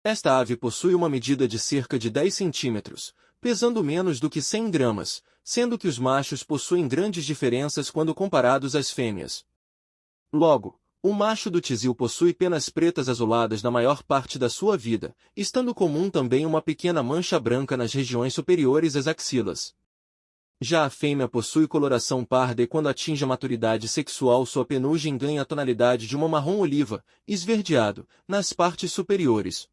Esta ave possui uma medida de cerca de 10 centímetros, pesando menos do que 100 gramas, sendo que os machos possuem grandes diferenças quando comparados às fêmeas. Logo, o macho do tizil possui penas pretas azuladas na maior parte da sua vida, estando comum também uma pequena mancha branca nas regiões superiores às axilas. Já a fêmea possui coloração parda e quando atinge a maturidade sexual sua penugem ganha a tonalidade de uma marrom-oliva, esverdeado, nas partes superiores.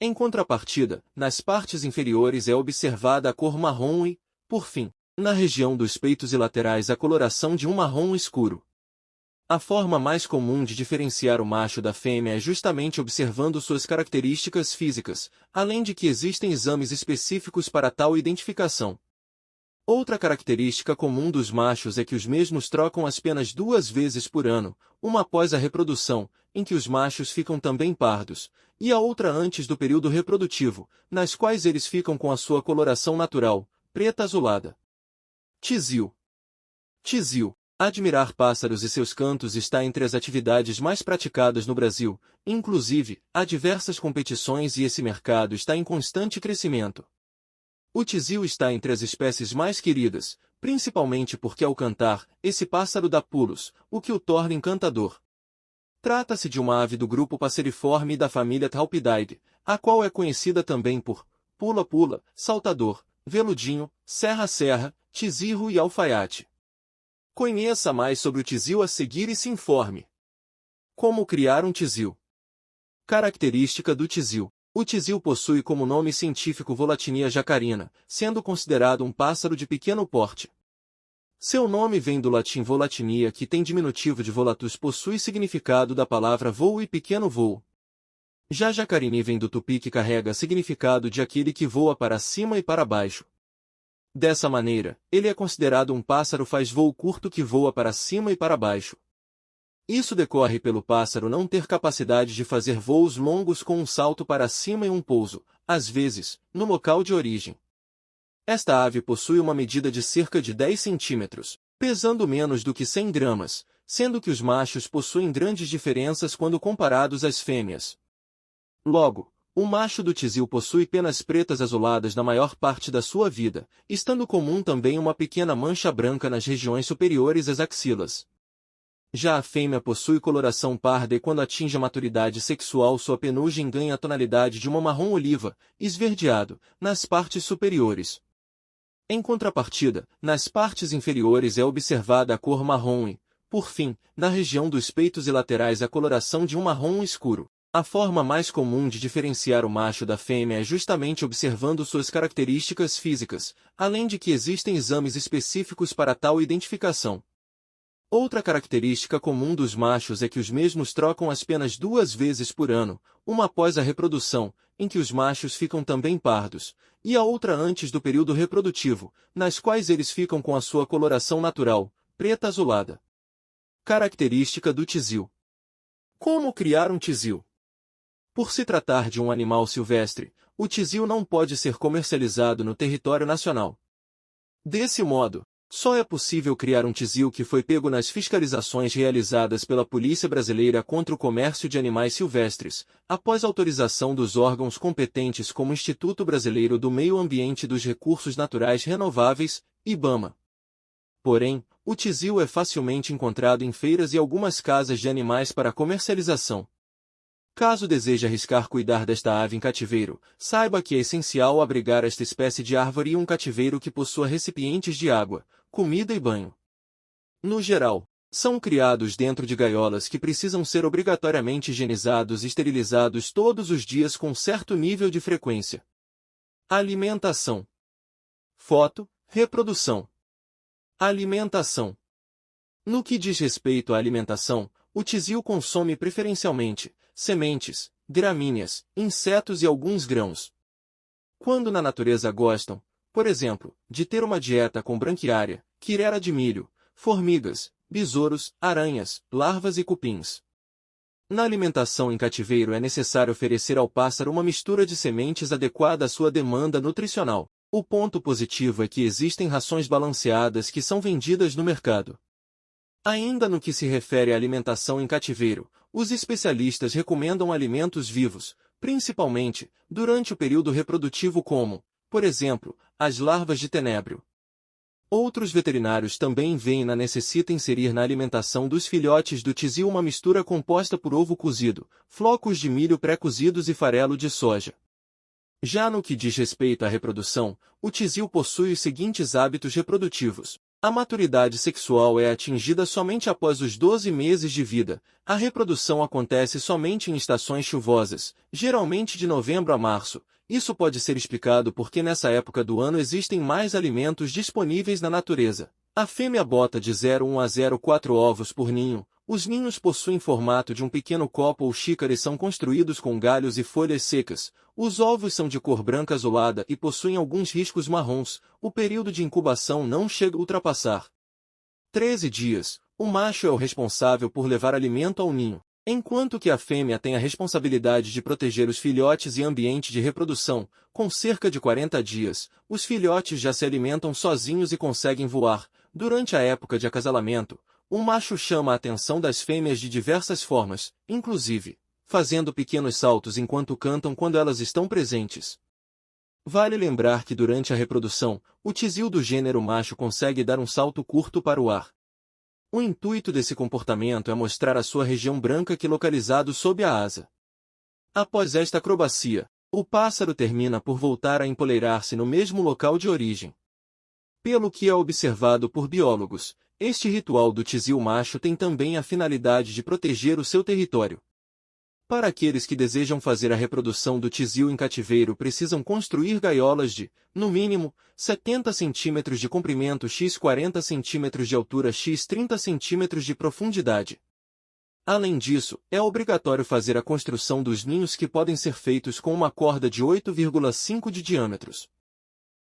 Em contrapartida, nas partes inferiores é observada a cor marrom e, por fim, na região dos peitos e laterais a coloração de um marrom escuro. A forma mais comum de diferenciar o macho da fêmea é justamente observando suas características físicas, além de que existem exames específicos para tal identificação. Outra característica comum dos machos é que os mesmos trocam as penas 2 vezes por ano, uma após a reprodução, em que os machos ficam também pardos, e a outra antes do período reprodutivo, nas quais eles ficam com a sua coloração natural, preta azulada. Tizil. Tizil. Admirar pássaros e seus cantos está entre as atividades mais praticadas no Brasil, inclusive, há diversas competições e esse mercado está em constante crescimento. O tizil está entre as espécies mais queridas, principalmente porque ao cantar, esse pássaro dá pulos, o que o torna encantador. Trata-se de uma ave do grupo Passeriforme e da família Talpidae, a qual é conhecida também por pula-pula, saltador, veludinho, serra-serra, tizirro e alfaiate. Conheça mais sobre o tizil a seguir e se informe. Como criar um tizil? Característica do tizil. O tizil possui como nome científico Volatinia jacarina, sendo considerado um pássaro de pequeno porte. Seu nome vem do latim volatinia, que tem diminutivo de volatus, possui significado da palavra voo e pequeno voo. Já jacarini vem do tupi, que carrega significado de aquele que voa para cima e para baixo. Dessa maneira, ele é considerado um pássaro faz voo curto que voa para cima e para baixo. Isso decorre pelo pássaro não ter capacidade de fazer voos longos com um salto para cima e um pouso, às vezes, no local de origem. Esta ave possui uma medida de cerca de 10 centímetros, pesando menos do que 100 gramas, sendo que os machos possuem grandes diferenças quando comparados às fêmeas. Logo, o macho do tizil possui penas pretas azuladas na maior parte da sua vida, estando comum também uma pequena mancha branca nas regiões superiores às axilas. Já a fêmea possui coloração parda e quando atinge a maturidade sexual sua penugem ganha a tonalidade de uma marrom-oliva, esverdeado, nas partes superiores. Em contrapartida, nas partes inferiores é observada a cor marrom e, por fim, na região dos peitos e laterais a coloração de um marrom escuro. A forma mais comum de diferenciar o macho da fêmea é justamente observando suas características físicas, além de que existem exames específicos para tal identificação. Outra característica comum dos machos é que os mesmos trocam as penas 2 vezes por ano, uma após a reprodução, em que os machos ficam também pardos, e a outra antes do período reprodutivo, nas quais eles ficam com a sua coloração natural, preta azulada. Característica do tizil. Como criar um tizil? Por se tratar de um animal silvestre, o tizil não pode ser comercializado no território nacional. Desse modo, só é possível criar um tizil que foi pego nas fiscalizações realizadas pela Polícia Brasileira contra o Comércio de Animais Silvestres, após autorização dos órgãos competentes como Instituto Brasileiro do Meio Ambiente e dos Recursos Naturais Renováveis, IBAMA. Porém, o tizil é facilmente encontrado em feiras e algumas casas de animais para comercialização. Caso deseje arriscar cuidar desta ave em cativeiro, saiba que é essencial abrigar esta espécie de árvore em um cativeiro que possua recipientes de água, comida e banho. No geral, são criados dentro de gaiolas que precisam ser obrigatoriamente higienizados e esterilizados todos os dias com certo nível de frequência. Alimentação. Foto, reprodução. Alimentação. No que diz respeito à alimentação, o tizil consome preferencialmente sementes, gramíneas, insetos e alguns grãos. Quando na natureza gostam, por exemplo, de ter uma dieta com branquiária, quirera de milho, formigas, besouros, aranhas, larvas e cupins. Na alimentação em cativeiro é necessário oferecer ao pássaro uma mistura de sementes adequada à sua demanda nutricional. O ponto positivo é que existem rações balanceadas que são vendidas no mercado. Ainda no que se refere à alimentação em cativeiro, os especialistas recomendam alimentos vivos, principalmente durante o período reprodutivo como, por exemplo, as larvas de tenébrio. Outros veterinários também veem na necessita inserir na alimentação dos filhotes do tizil uma mistura composta por ovo cozido, flocos de milho pré-cozidos e farelo de soja. Já no que diz respeito à reprodução, o tizil possui os seguintes hábitos reprodutivos. A maturidade sexual é atingida somente após os 12 meses de vida. A reprodução acontece somente em estações chuvosas, geralmente de novembro a março. Isso pode ser explicado porque nessa época do ano existem mais alimentos disponíveis na natureza. A fêmea bota de 0,1 a 0,4 ovos por ninho. Os ninhos possuem formato de um pequeno copo ou xícara e são construídos com galhos e folhas secas. Os ovos são de cor branca azulada e possuem alguns riscos marrons. O período de incubação não chega a ultrapassar 13 dias. O macho é o responsável por levar alimento ao ninho, enquanto que a fêmea tem a responsabilidade de proteger os filhotes e ambiente de reprodução. Com cerca de 40 dias, os filhotes já se alimentam sozinhos e conseguem voar. Durante a época de acasalamento, o macho chama a atenção das fêmeas de diversas formas, inclusive fazendo pequenos saltos enquanto cantam quando elas estão presentes. Vale lembrar que durante a reprodução, o tizil do gênero macho consegue dar um salto curto para o ar. O intuito desse comportamento é mostrar a sua região branca que localizado sob a asa. Após esta acrobacia, o pássaro termina por voltar a empoleirar-se no mesmo local de origem. Pelo que é observado por biólogos, este ritual do tizil macho tem também a finalidade de proteger o seu território. Para aqueles que desejam fazer a reprodução do tizil em cativeiro precisam construir gaiolas de, no mínimo, 70 cm de comprimento x 40 cm de altura x 30 cm de profundidade. Além disso, é obrigatório fazer a construção dos ninhos que podem ser feitos com uma corda de 8,5 de diâmetros.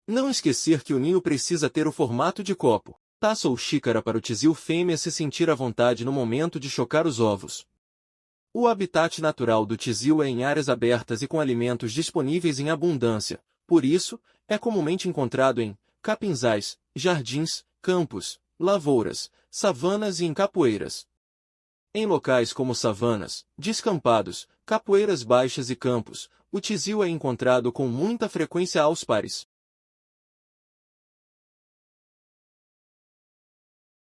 Não esquecer que o ninho precisa ter o formato de copo, taça ou xícara para o tizil fêmea se sentir à vontade no momento de chocar os ovos. O habitat natural do tizil é em áreas abertas e com alimentos disponíveis em abundância, por isso, é comumente encontrado em capinzais, jardins, campos, lavouras, savanas e em capoeiras. Em locais como savanas, descampados, capoeiras baixas e campos, o tizil é encontrado com muita frequência aos pares.